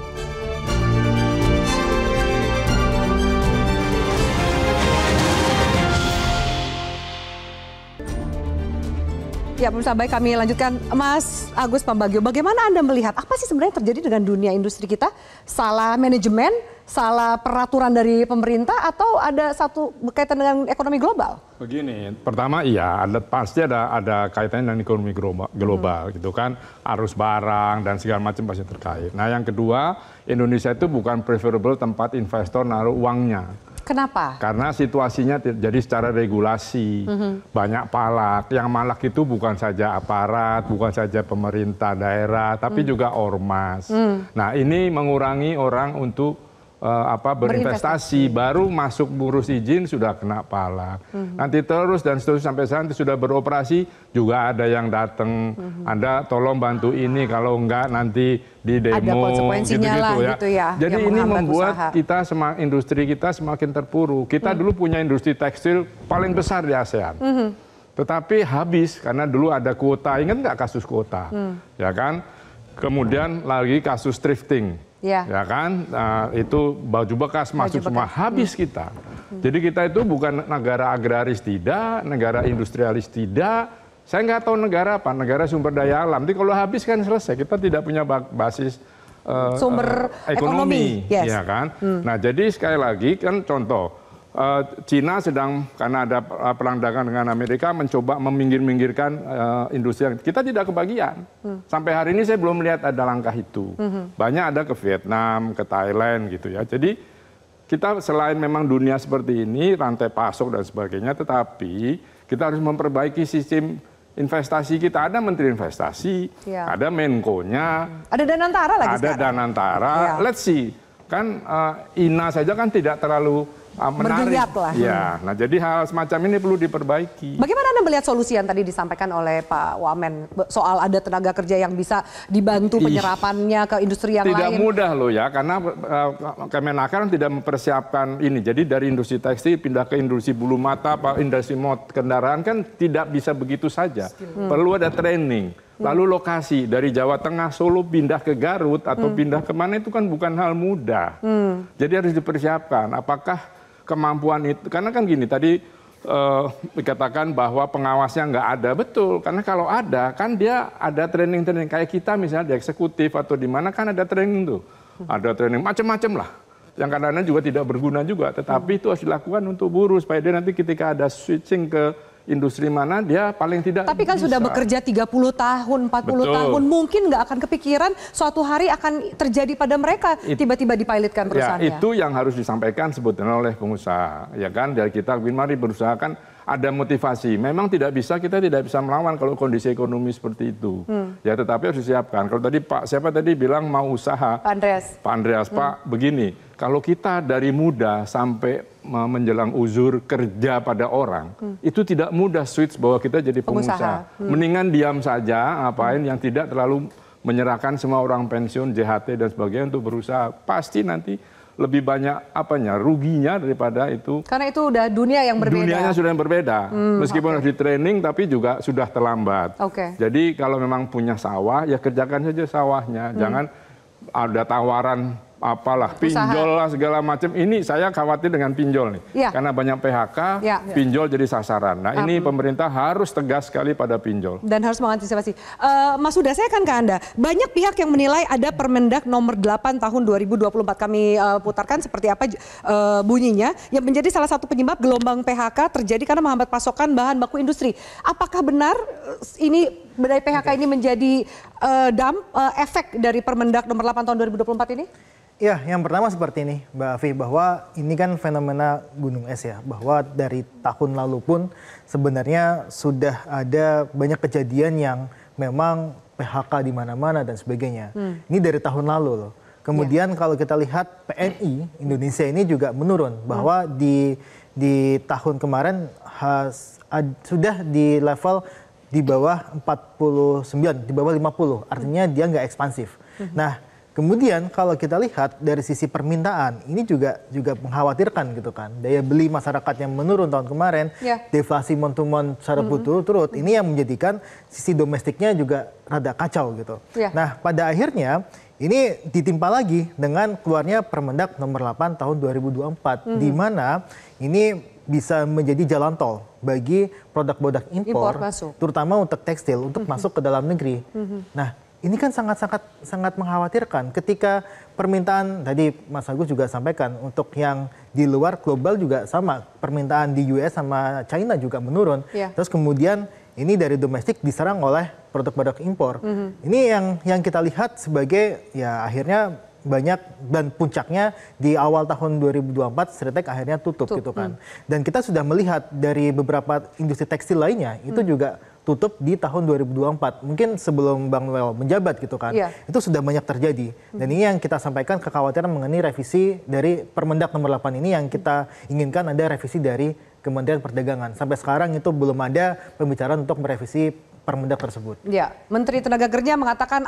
Speaker 4: Ya, pemirsa, baik, kami lanjutkan. Mas Agus Pambagio, bagaimana Anda melihat apa sih sebenarnya terjadi dengan dunia industri kita? Salah manajemen, salah peraturan dari pemerintah, atau ada satu berkaitan dengan ekonomi global?
Speaker 8: Begini, pertama iya, pasti ada kaitannya dengan ekonomi global gitu kan, arus barang dan segala macam pasti terkait. Nah, yang kedua, Indonesia itu bukan preferable tempat investor naruh uangnya.
Speaker 4: Kenapa?
Speaker 8: Karena situasinya jadi secara regulasi, banyak palak. Yang malak itu bukan saja aparat, bukan saja pemerintah daerah, tapi juga ormas. Nah, ini mengurangi orang untuk berinvestasi, baru masuk ngurus izin sudah kena palak. Nanti terus dan seterusnya sampai nanti sudah beroperasi juga ada yang datang, Anda tolong bantu ini, kalau enggak nanti di demo.
Speaker 4: Ada konsekuensinya gitu ya.
Speaker 8: Jadi ini membuat kita industri kita semakin terpuruk. Kita dulu punya industri tekstil paling besar di ASEAN. Tetapi habis karena dulu ada kuota, ingat nggak kasus kuota? Ya kan? Kemudian lagi kasus thrifting. Ya kan, itu baju bekas masuk semua, habis kita. Jadi kita itu bukan negara agraris tidak, negara industrialis tidak. Saya nggak tahu negara apa, negara sumber daya alam. Jadi kalau habis kan selesai, kita tidak punya basis
Speaker 4: sumber ekonomi.
Speaker 8: Ya kan. Nah, jadi sekali lagi kan contoh, Cina sedang karena ada perang dagang dengan Amerika mencoba meminggir-minggirkan industri yang kita tidak kebagian. Sampai hari ini saya belum melihat ada langkah itu. Banyak ada ke Vietnam, ke Thailand gitu ya. Jadi kita selain memang dunia seperti ini, rantai pasok dan sebagainya, tetapi kita harus memperbaiki sistem investasi kita. Ada Menteri Investasi, ada Menko-nya,
Speaker 4: ada Danantara lagi
Speaker 8: ada
Speaker 4: sekarang.
Speaker 8: Danantara. Let's see. Kan INA saja kan tidak terlalu menarik.
Speaker 4: Bergeliat lah.
Speaker 8: Ya, nah jadi hal semacam ini perlu diperbaiki.
Speaker 4: Bagaimana Anda melihat solusi yang tadi disampaikan oleh Pak Wamen soal ada tenaga kerja yang bisa dibantu penyerapannya ke industri yang
Speaker 8: Tidak
Speaker 4: lain?
Speaker 8: mudah loh ya, karena Kemenaker tidak mempersiapkan ini. Jadi dari industri tekstil pindah ke industri bulu mata, industri kendaraan kan tidak bisa begitu saja. Perlu ada training. Lalu lokasi dari Jawa Tengah, Solo pindah ke Garut atau pindah kemana itu kan bukan hal mudah. Jadi harus dipersiapkan. Apakah kemampuan itu? Karena kan gini tadi dikatakan bahwa pengawasnya nggak ada, betul. Karena kalau ada kan dia ada training-training kayak kita misalnya di eksekutif atau di mana kan ada training tuh, ada training macam-macam lah. Yang kadang-kadang juga tidak berguna juga. Tetapi itu harus dilakukan untuk buruh supaya dia nanti ketika ada switching ke industri mana dia paling tidak. Tapi
Speaker 4: kan bisa. Sudah bekerja 30 tahun, 40 tahun, mungkin nggak akan kepikiran suatu hari akan terjadi pada mereka tiba-tiba dipilotkan perusahaannya.
Speaker 8: Ya, itu yang harus disampaikan sebetulnya oleh pengusaha. Ya kan, dari kita mari berusaha kan ada motivasi. Memang kita tidak bisa melawan kalau kondisi ekonomi seperti itu. Ya, tetapi harus disiapkan. Kalau tadi siapa tadi bilang mau usaha? Pak Andreas, Pak, begini. Kalau kita dari muda sampai menjelang uzur kerja pada orang, itu tidak mudah switch bahwa kita jadi pengusaha. Mendingan diam saja, ngapain yang tidak terlalu menyerahkan semua orang pensiun, JHT dan sebagainya untuk berusaha. Pasti nanti lebih banyak ruginya daripada itu. Karena itu udah dunia yang berbeda. Dunianya sudah yang berbeda. Meskipun harus di training tapi juga sudah terlambat. Jadi kalau memang punya sawah ya kerjakan saja sawahnya. Jangan ada tawaran apalah pinjol lah segala macam. Ini saya khawatir dengan pinjol nih. Karena banyak PHK, pinjol jadi sasaran. Nah, ini pemerintah harus tegas sekali pada pinjol. Dan harus mengantisipasi. Mas Huda, saya akan ke Anda. Banyak pihak yang menilai ada Permendak nomor 8 tahun 2024. Kami putarkan seperti apa bunyinya yang menjadi salah satu penyebab gelombang PHK terjadi karena menghambat pasokan bahan baku industri. Apakah benar ini dari PHK ini menjadi efek dari Permendak nomor 8 tahun 2024 ini?
Speaker 9: Ya, yang pertama seperti ini, Mbak Afi, bahwa ini kan fenomena gunung es ya, bahwa dari tahun lalu pun sebenarnya sudah ada banyak kejadian yang memang PHK di mana-mana dan sebagainya. Ini dari tahun lalu loh. Kemudian kalau kita lihat PMI Indonesia ini juga menurun, bahwa di tahun kemarin sudah di level di bawah 49, di bawah 50, artinya dia nggak ekspansif. Nah, kemudian kalau kita lihat dari sisi permintaan, ini juga mengkhawatirkan gitu kan. Daya beli masyarakat yang menurun tahun kemarin, deflasi month-to-month secara berturut-turut, ini yang menjadikan sisi domestiknya juga rada kacau gitu. Nah, pada akhirnya ini ditimpa lagi dengan keluarnya Permendak nomor 8 tahun 2024, di mana ini bisa menjadi jalan tol bagi produk-produk impor terutama untuk tekstil, untuk masuk ke dalam negeri. Nah, ini kan sangat mengkhawatirkan ketika permintaan, tadi Mas Agus juga sampaikan, untuk yang di luar global juga sama, permintaan di US sama China juga menurun. Terus kemudian ini dari domestik diserang oleh produk-produk impor. Ini yang kita lihat sebagai ya akhirnya banyak, dan puncaknya di awal tahun 2024 Sritek akhirnya tutup gitu kan. Dan kita sudah melihat dari beberapa industri tekstil lainnya itu juga tutup di tahun 2024. Mungkin sebelum Bang Noel menjabat gitu kan. Itu sudah banyak terjadi. Dan ini yang kita sampaikan kekhawatiran mengenai revisi dari Permendak nomor 8 ini, yang kita inginkan ada revisi dari Kementerian Perdagangan. Sampai sekarang itu belum ada pembicaraan untuk merevisi Permendak tersebut. Ya, Menteri Tenaga Kerja mengatakan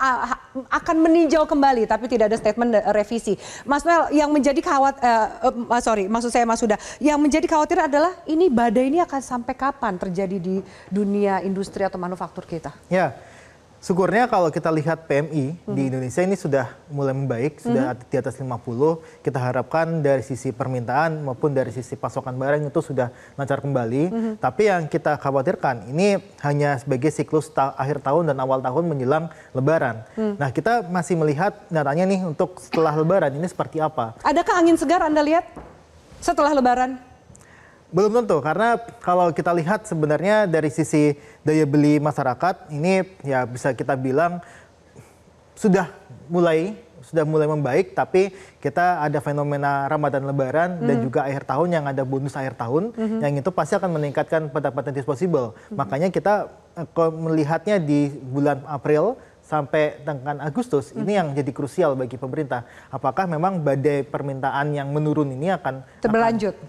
Speaker 9: akan meninjau kembali, tapi tidak ada statement revisi. Mas Noel, yang menjadi Mas Huda, yang menjadi khawatir adalah ini badai ini akan sampai kapan terjadi di dunia industri atau manufaktur kita? Ya, syukurnya kalau kita lihat PMI di Indonesia ini sudah mulai membaik, sudah di atas 50. Kita harapkan dari sisi permintaan maupun dari sisi pasokan barang itu sudah lancar kembali. Tapi yang kita khawatirkan ini hanya sebagai siklus akhir tahun dan awal tahun menjelang Lebaran. Nah, kita masih melihat datanya nih untuk setelah Lebaran ini seperti apa. Adakah angin segar Anda lihat setelah Lebaran? Belum tentu, karena kalau kita lihat sebenarnya dari sisi daya beli masyarakat ini ya bisa kita bilang sudah mulai membaik, tapi kita ada fenomena Ramadan Lebaran dan juga akhir tahun yang ada bonus akhir tahun, yang itu pasti akan meningkatkan pendapatan disposable. Makanya kita melihatnya di bulan April sampai dengan Agustus, ini yang jadi krusial bagi pemerintah. Apakah memang badai permintaan yang menurun ini akan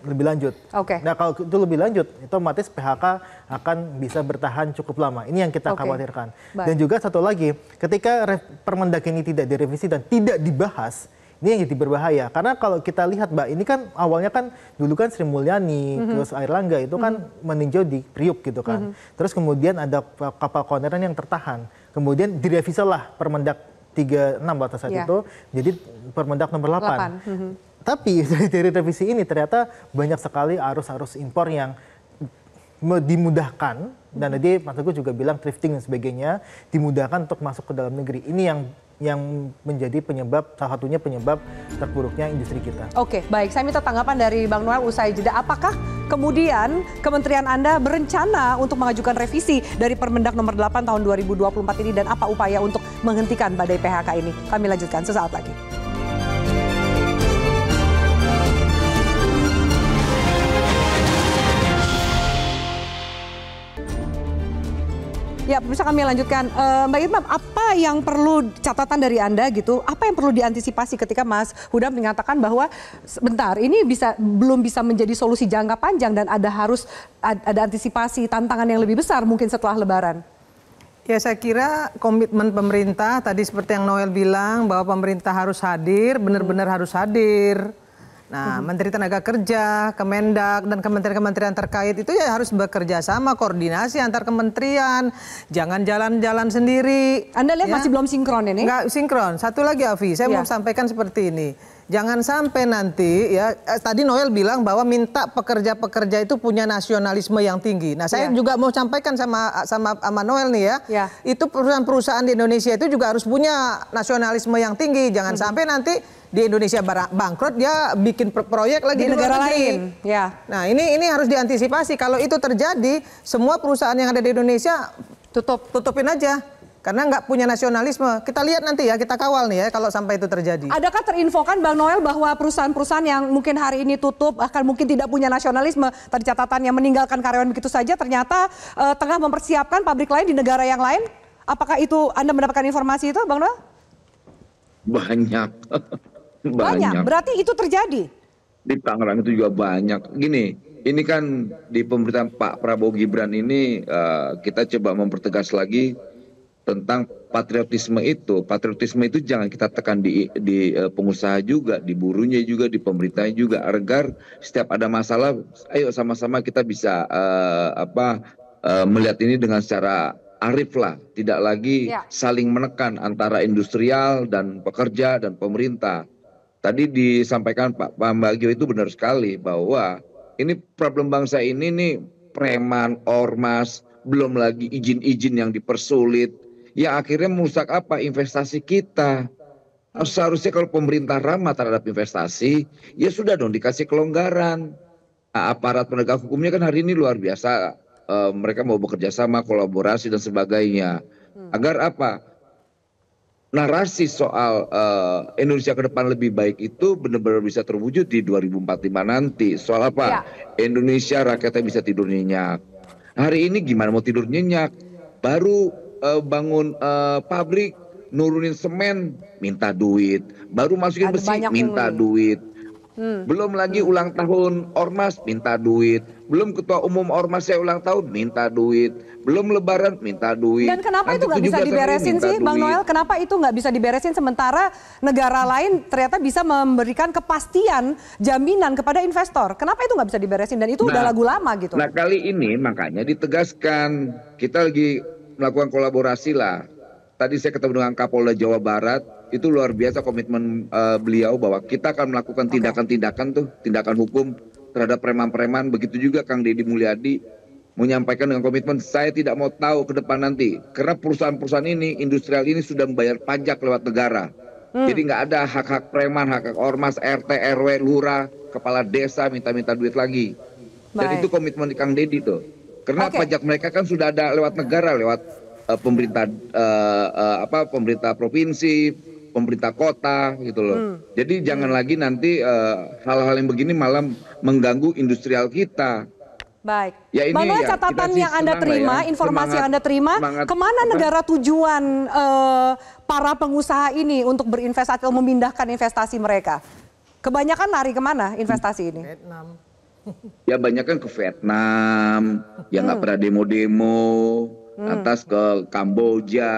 Speaker 9: lebih lanjut?
Speaker 5: Oke.
Speaker 9: Nah, kalau itu lebih lanjut, itu otomatis PHK akan bisa bertahan cukup lama. Ini yang kita khawatirkan. Dan juga satu lagi, ketika Permendak ini tidak direvisi dan tidak dibahas, ini yang jadi berbahaya. Karena kalau kita lihat, Mbak, ini kan awalnya kan dulu kan Sri Mulyani, terus Airlangga itu kan meninjau di Priuk gitu kan. Terus kemudian ada kapal kontainer yang tertahan. Kemudian direvisalah Permendak 36 pada saat itu, jadi Permendak nomor 8. Tapi dari revisi ini ternyata banyak sekali arus-arus impor yang dimudahkan, dan tadi Mas Teguh juga bilang thrifting dan sebagainya, dimudahkan untuk masuk ke dalam negeri. Ini yang menjadi penyebab, salah satunya penyebab terpuruknya industri kita.
Speaker 4: Oke, baik. Saya minta tanggapan dari Bang Noel usai jeda. Apakah kemudian Kementerian Anda berencana untuk mengajukan revisi dari Permendak nomor 8 tahun 2024 ini, dan apa upaya untuk menghentikan badai PHK ini? Kami lanjutkan sesaat lagi. Ya, bisa kami lanjutkan. Mbak Irma, apa yang perlu catatan dari Anda gitu? Apa yang perlu diantisipasi ketika Mas Hudam mengatakan bahwa sebentar ini belum bisa menjadi solusi jangka panjang dan harus ada antisipasi tantangan yang lebih besar mungkin setelah Lebaran?
Speaker 7: Ya, saya kira komitmen pemerintah tadi seperti yang Noel bilang bahwa pemerintah harus hadir, benar-benar harus hadir. Nah, Menteri Tenaga Kerja, Kemendak, dan kementerian-kementerian terkait itu ya harus bekerja sama, koordinasi antar kementerian, jangan jalan-jalan sendiri.
Speaker 4: Anda lihat masih belum sinkron ini?
Speaker 7: Nggak sinkron. Satu lagi, Afi, saya mau sampaikan seperti ini. Jangan sampai nanti ya, tadi Noel bilang bahwa minta pekerja-pekerja itu punya nasionalisme yang tinggi. Nah, saya juga mau sampaikan sama Noel nih ya. Itu perusahaan-perusahaan di Indonesia itu juga harus punya nasionalisme yang tinggi. Jangan sampai nanti di Indonesia bangkrut, dia bikin proyek lagi di negara lain.
Speaker 4: Ya.
Speaker 7: Nah, ini harus diantisipasi. Kalau itu terjadi, semua perusahaan yang ada di Indonesia tutupin aja. Karena nggak punya nasionalisme. Kita lihat nanti ya, kita kawal nih ya kalau sampai itu terjadi.
Speaker 4: Adakah terinfokan Bang Noel bahwa perusahaan-perusahaan yang mungkin hari ini tutup, akan mungkin tidak punya nasionalisme, tadi catatannya meninggalkan karyawan begitu saja, ternyata tengah mempersiapkan pabrik lain di negara yang lain? Apakah itu Anda mendapatkan informasi itu, Bang Noel?
Speaker 1: Banyak.
Speaker 4: Banyak, berarti itu terjadi?
Speaker 1: Di Tangerang itu juga banyak. Gini, ini kan di pemerintahan Pak Prabowo Gibran ini kita coba mempertegas lagi tentang patriotisme itu. Patriotisme itu jangan kita tekan di pengusaha juga, di buruhnya juga, di pemerintahnya juga, agar setiap ada masalah, ayo sama-sama kita bisa melihat ini dengan secara arif lah, tidak lagi saling menekan antara industrial dan pekerja dan pemerintah. Tadi disampaikan Pak Bagio itu benar sekali bahwa ini problem bangsa ini nih preman, ormas, belum lagi izin-izin yang dipersulit. Ya akhirnya merusak apa? Investasi kita. Seharusnya kalau pemerintah ramah terhadap investasi, ya sudah dong dikasih kelonggaran. Nah, aparat penegak hukumnya kan hari ini luar biasa. Mereka mau bekerja sama, kolaborasi dan sebagainya. Agar apa? Narasi soal Indonesia ke depan lebih baik itu benar-benar bisa terwujud di 2045 nanti. Soal apa? Indonesia rakyatnya bisa tidur nyenyak. Hari ini gimana mau tidur nyenyak? Baru bangun pabrik, nurunin semen, minta duit. Baru masukin besi, minta duit. Belum lagi ulang tahun Ormas, minta duit. Belum ketua umum Ormas saya ulang tahun, minta duit. Belum Lebaran, minta duit.
Speaker 4: Dan kenapa itu nggak bisa diberesin sih, Bang Noel? Kenapa itu nggak bisa diberesin sementara negara lain ternyata bisa memberikan kepastian, jaminan kepada investor? Kenapa itu nggak bisa diberesin? Dan itu udah lagu lama gitu.
Speaker 1: Nah kali ini makanya ditegaskan, kita lagi melakukan kolaborasi lah. Tadi saya ketemu dengan Kapolda Jawa Barat, itu luar biasa komitmen beliau bahwa kita akan melakukan tindakan-tindakan tindakan hukum terhadap preman-preman. Begitu juga Kang Deddy Mulyadi menyampaikan dengan komitmen, saya tidak mau tahu ke depan nanti. Karena perusahaan-perusahaan ini, industrial ini sudah membayar pajak lewat negara. Jadi nggak ada hak-hak preman, hak-hak ormas, RT, RW, lurah, kepala desa minta-minta duit lagi. Dan itu komitmen di Kang Deddy tuh. Karena pajak mereka kan sudah ada lewat negara, lewat pemerintah pemerintah provinsi, pemerintah kota gitu loh. Jadi jangan lagi nanti hal-hal yang begini malah mengganggu industrial kita.
Speaker 4: Baik.
Speaker 1: Ya, ini
Speaker 4: Manuel,
Speaker 1: ya,
Speaker 4: catatan
Speaker 1: kita sih
Speaker 4: yang Anda
Speaker 1: senang lah
Speaker 4: terima,
Speaker 1: ya.
Speaker 4: informasi yang Anda terima, kemana negara tujuan para pengusaha ini untuk berinvestasi atau memindahkan investasi mereka? Kebanyakan lari kemana investasi ini?
Speaker 7: Vietnam.
Speaker 1: Ya banyak kan ke Vietnam, yang nggak pernah demo-demo, atas ke Kamboja.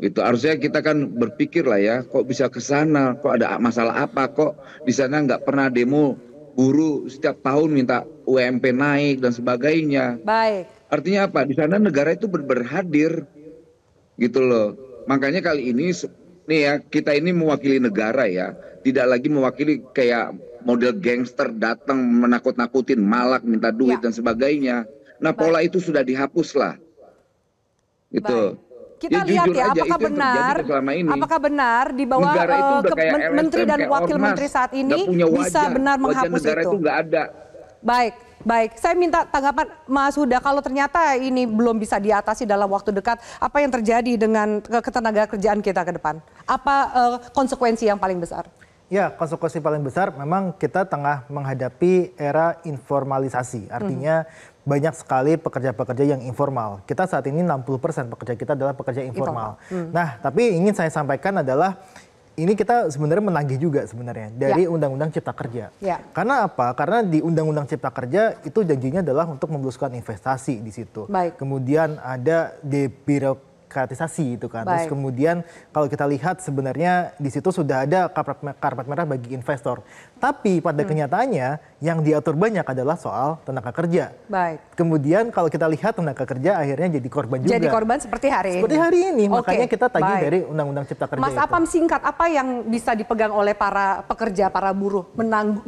Speaker 1: Itu harusnya kita kan berpikir lah ya, kok bisa ke sana, kok ada masalah apa, kok di sana nggak pernah demo, buruh setiap tahun minta UMP naik dan sebagainya.
Speaker 4: Baik.
Speaker 1: Artinya apa? Di sana negara itu berhadir, gitu loh. Makanya kali ini nih ya, kita ini mewakili negara ya, tidak lagi mewakili kayak model gangster datang menakut-nakutin, malak, minta duit dan sebagainya. Nah, pola itu sudah dihapus lah. Gitu.
Speaker 4: Kita lihat ya, apakah benar di bawah menteri dan wakil menteri saat ini bisa benar menghapus itu?
Speaker 1: Nggak ada.
Speaker 4: Baik. Saya minta tanggapan Mas Huda, kalau ternyata ini belum bisa diatasi dalam waktu dekat, apa yang terjadi dengan ketenaga kerjaan kita ke depan? Apa konsekuensi yang paling besar?
Speaker 9: Ya, konsekuensi paling besar memang kita tengah menghadapi era informalisasi. Artinya banyak sekali pekerja-pekerja yang informal. Kita saat ini 60% pekerja kita adalah pekerja informal. Nah, tapi ingin saya sampaikan adalah ini kita sebenarnya menagih juga sebenarnya dari Undang-Undang Cipta Kerja. Karena apa? Karena di Undang-Undang Cipta Kerja itu janjinya adalah untuk membeluskan investasi di situ. Kemudian ada debirokratisasi itu kan. Terus kemudian kalau kita lihat sebenarnya di situ sudah ada karpet merah bagi investor. Tapi pada kenyataannya yang diatur banyak adalah soal tenaga kerja. Kemudian kalau kita lihat tenaga kerja akhirnya jadi korban juga.
Speaker 4: Jadi korban seperti hari ini.
Speaker 9: Seperti hari ini, makanya kita tagih dari Undang-Undang Cipta Kerja.
Speaker 4: Mas Apam, singkat, apa yang bisa dipegang oleh para pekerja, para buruh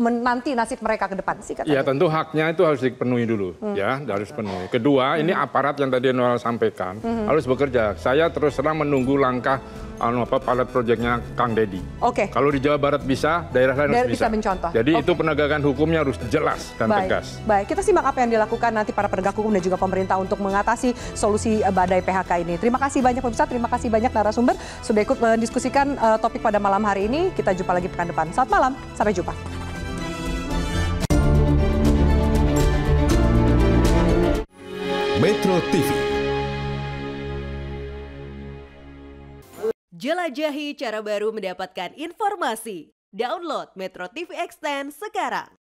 Speaker 4: menanti nasib mereka ke depan? Singkat
Speaker 8: ya, tentu haknya itu harus dipenuhi dulu, ya, harus penuhi. Kedua, ini aparat yang tadi Noel sampaikan harus bekerja. Saya terus terang menunggu langkah pilot projectnya Kang Deddy. Kalau di Jawa Barat bisa, daerah lain harus bisa.
Speaker 4: Mencontoh.
Speaker 8: Jadi itu penegakan hukumnya harus jelas dan tegas.
Speaker 4: Baik, kita simak apa yang dilakukan nanti para penegak hukum dan juga pemerintah untuk mengatasi solusi badai PHK ini. Terima kasih banyak pemirsa, terima kasih banyak narasumber sudah ikut mendiskusikan topik pada malam hari ini. Kita jumpa lagi pekan depan. Selamat malam, sampai jumpa.
Speaker 10: Metro TV.
Speaker 11: Jelajahi cara baru mendapatkan informasi. Download Metro TV Extend sekarang.